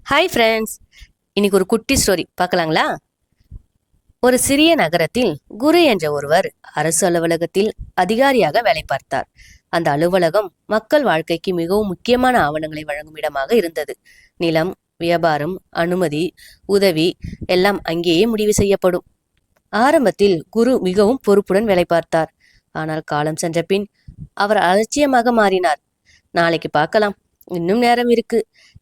Hi friends, இன்னைக்கு ஒரு குட்டி ஸ்டோரி பார்க்கலாங்களா? ஒரு சிறிய நகரத்தில் குரு என்ற ஒருவர் அரசு அலுவலகத்தில் அதிகாரியாக வேலை பார்த்தார். அந்த அலுவலகம் மக்கள் வாழ்க்கைக்கு மிகவும் முக்கியமான ஆவணங்களை வழங்கும் இடமாக இருந்தது. நிலம், வியாபாரம், அனுமதி, உதவி எல்லாம் அங்கேயே முடிவு செய்யப்படும். ஆரம்பத்தில் குரு மிகவும் பொறுப்புடன் வேலை பார்த்தார். ஆனால் காலம் சென்ற பின் அவர் அலட்சியமாக மாறினார். நாளைக்கு பார்க்கலாம், இன்னும் நேரம் இருக்கு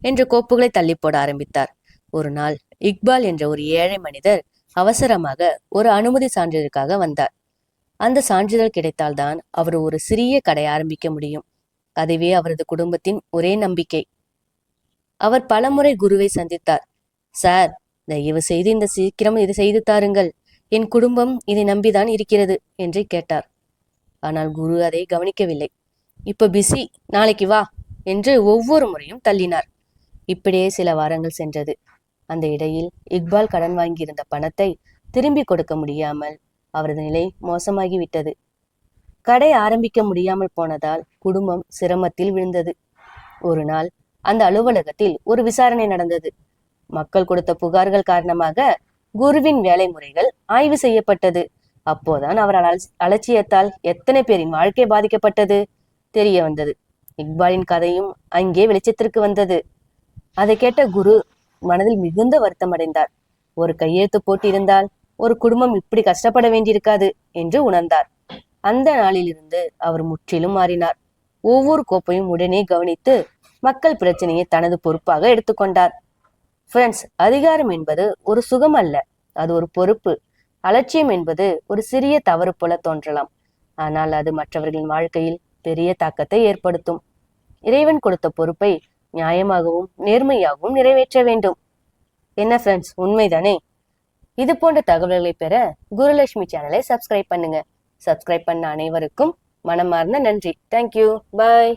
என்று கோப்புகளை தள்ளி போட ஆரம்பித்தார். ஒரு நாள் இக்பால் என்ற ஒரு ஏழை மனிதர் அவசரமாக ஒரு அனுமதி சான்றிதழுக்காக வந்தார். அந்த சான்றிதழ் கிடைத்தால்தான் அவர் ஒரு சிறிய கடை ஆரம்பிக்க முடியும். அதுவே அவரது குடும்பத்தின் ஒரே நம்பிக்கை. அவர் பலமுறை குருவை சந்தித்தார். சார், தயவு செய்து இந்த சீக்கிரம் இதை செய்து தாருங்கள், என் குடும்பம் இதை நம்பிதான் இருக்கிறது என்று கேட்டார். ஆனால் குரு அதை கவனிக்கவில்லை. இப்ப பிஸி, நாளைக்கு வா என்று ஒவ்வொரு முறையும் தள்ளினார். இப்படியே சில வாரங்கள் சென்றது. அந்த இடையில் இக்பால் கடன் வாங்கியிருந்த பணத்தை திரும்பி கொடுக்க முடியாமல் அவரது நிலை மோசமாகிவிட்டது. கடை ஆரம்பிக்க முடியாமல் போனதால் குடும்பம் சிரமத்தில் விழுந்தது. ஒரு நாள் அந்த அலுவலகத்தில் ஒரு விசாரணை நடந்தது. மக்கள் கொடுத்த புகார்கள் காரணமாக குருவின் வேலை முறைகள் ஆய்வு செய்யப்பட்டது. அப்போதான் அவர் அலட்சியத்தால் எத்தனை பேரின் வாழ்க்கை பாதிக்கப்பட்டது தெரிய வந்தது. இக்பாலின் கதையும் அங்கே வெளிச்சத்திற்கு வந்தது. அதை கேட்ட குரு மனதில் மிகுந்த வருத்தம் அடைந்தார். ஒரு கையெழுத்து போட்டிருந்தால் ஒரு குடும்பம் இப்படி கஷ்டப்பட வேண்டியிருக்காது என்று உணர்ந்தார். அந்த நாளிலிருந்து அவர் முற்றிலும் மாறினார். ஒவ்வொரு கோப்பையும் உடனே கவனித்து மக்கள் பிரச்சனையை தனது பொறுப்பாக எடுத்துக்கொண்டார். ஃப்ரெண்ட்ஸ், அதிகாரம் என்பது ஒரு சுகம் அல்ல, அது ஒரு பொறுப்பு. அலட்சியம் என்பது ஒரு சிறிய தவறு போல தோன்றலாம், ஆனால் அது மற்றவர்களின் வாழ்க்கையில் பெரிய தாக்கத்தை ஏற்படுத்தும். இறைவன் கொடுத்த பொறுப்பை நியாயமாகவும் நேர்மையாகவும் நிறைவேற்ற வேண்டும். என்ன ஃப்ரெண்ட்ஸ், உண்மைதானே? இது போன்ற தகவல்களை பெற குருலட்சுமி சேனலை சப்ஸ்கிரைப் பண்ணுங்க. சப்ஸ்கிரைப் பண்ண அனைவருக்கும் மனமார்ந்த நன்றி. தேங்க்யூ. பாய்.